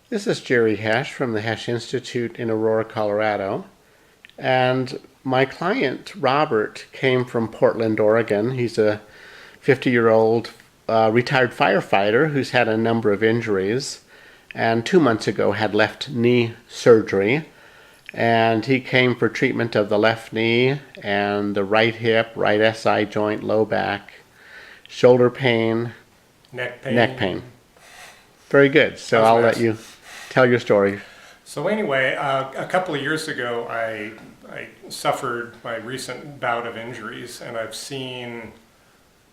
This is Jerry Hesch from the Hesch Institute in Aurora, Colorado. And my client, Robert, came from Portland, Oregon. He's a 50-year-old retired firefighter who's had a number of injuries, and 2 months ago had left knee surgery. And he came for treatment of the left knee and the right hip, right SI joint, low back, shoulder pain, neck pain. Neck pain. Very good. So I'll let you tell your story. So anyway, a couple of years ago, I suffered my recent bout of injuries, and I've seen,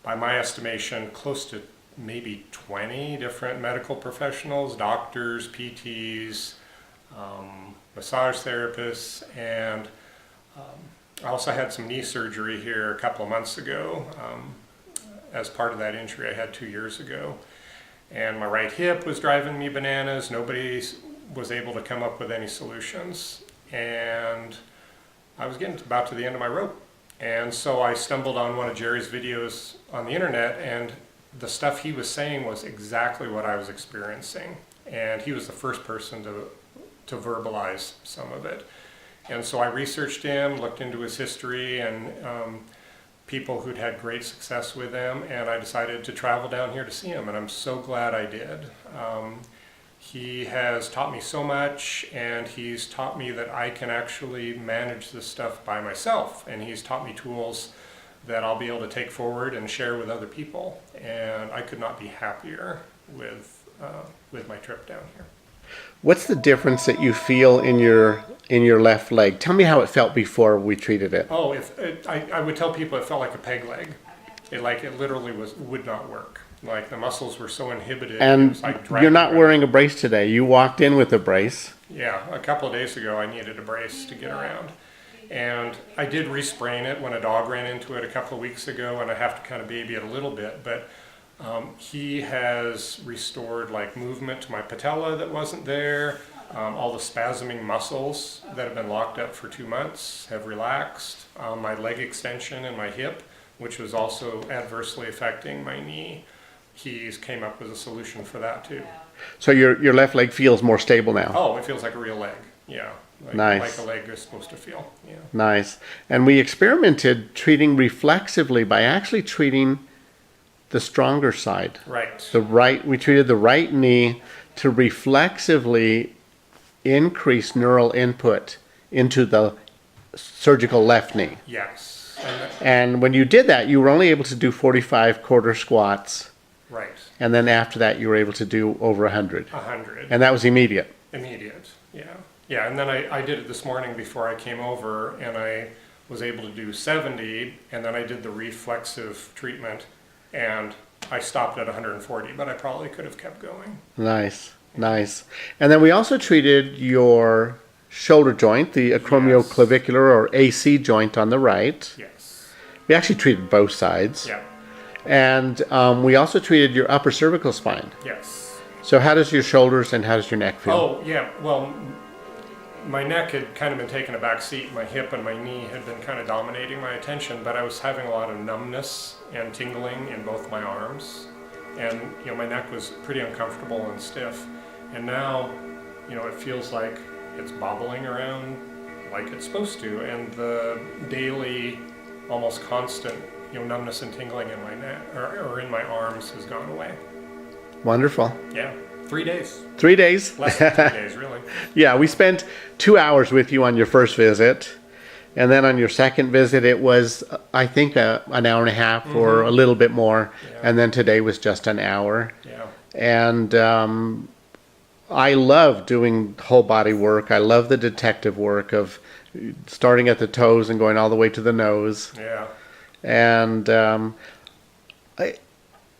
by my estimation, close to maybe 20 different medical professionals, doctors, PTs, massage therapists, and I also had some knee surgery here a couple of months ago as part of that injury I had 2 years ago. And my right hip was driving me bananas. Nobody was able to come up with any solutions. And I was getting about to the end of my rope. And so I stumbled on one of Jerry's videos on the internet, and the stuff he was saying was exactly what I was experiencing. And he was the first person to verbalize some of it. And so I researched him, looked into his history, and people who'd had great success with him, and I decided to travel down here to see him, and I'm so glad I did. He has taught me so much, and he's taught me that I can actually manage this stuff by myself, and he's taught me tools that I'll be able to take forward and share with other people, and I could not be happier with my trip down here. What's the difference that you feel in your left leg? Tell me how it felt before we treated it. Oh, I would tell people it felt like a peg leg. It literally would not work. Like the muscles were so inhibited. And it was like you're not wearing a brace today. You walked in with a brace. Yeah, a couple of days ago I needed a brace to get around. And I did re-sprain it when a dog ran into it a couple of weeks ago, and I have to kind of baby it a little bit. But he has restored like movement to my patella that wasn't there. All the spasming muscles that have been locked up for 2 months have relaxed. My leg extension in my hip, which was also adversely affecting my knee, he's came up with a solution for that too. So your left leg feels more stable now? Oh, it feels like a real leg, yeah. Nice. Like a leg is supposed to feel, yeah. Nice. And we experimented treating reflexively by actually treating the stronger side. Right. We treated the right knee to reflexively increase neural input into the surgical left knee. Yes. And when you did that, you were only able to do 45 quarter squats. Right. And then after that, you were able to do over 100. 100. And that was immediate. Immediate, yeah. Yeah, and then I did it this morning before I came over, and I was able to do 70, and then I did the reflexive treatment, and I stopped at 140, but I probably could have kept going. Nice, nice. And then we also treated your shoulder joint, the acromioclavicular or AC joint on the right. Yes. We actually treated both sides. Yeah. And we also treated your upper cervical spine. Yes. So how does your shoulders and how does your neck feel? Oh, yeah, well, my neck had kind of been taking a back seat. My hip and my knee had been kind of dominating my attention, but I was having a lot of numbness and tingling in both my arms. And, my neck was pretty uncomfortable and stiff. And now, it feels like it's bobbling around like it's supposed to. And the daily, almost constant, numbness and tingling in my neck or in my arms has gone away. Wonderful. Yeah. 3 days. 3 days? Less than 3 days, really. Yeah, we spent 2 hours with you on your first visit. And then on your second visit, it was, I think, an hour and a half or a little bit more. Yeah. And then today was just an hour. Yeah. And I love doing whole body work. I love the detective work of starting at the toes and going all the way to the nose. Yeah. And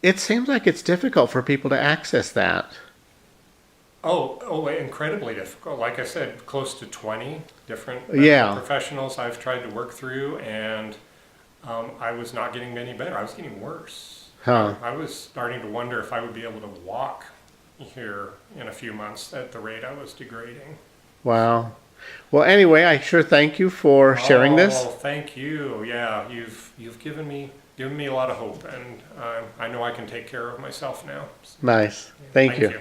it seems like it's difficult for people to access that. Oh, incredibly difficult. Like I said, close to 20 different professionals I've tried to work through, and I was not getting any better. I was getting worse. Huh. I was starting to wonder if I would be able to walk here in a few months at the rate I was degrading. Wow. Well, anyway, I sure thank you for sharing this. Oh, thank you. Yeah, you've given me a lot of hope, and I know I can take care of myself now. Nice. Thank you.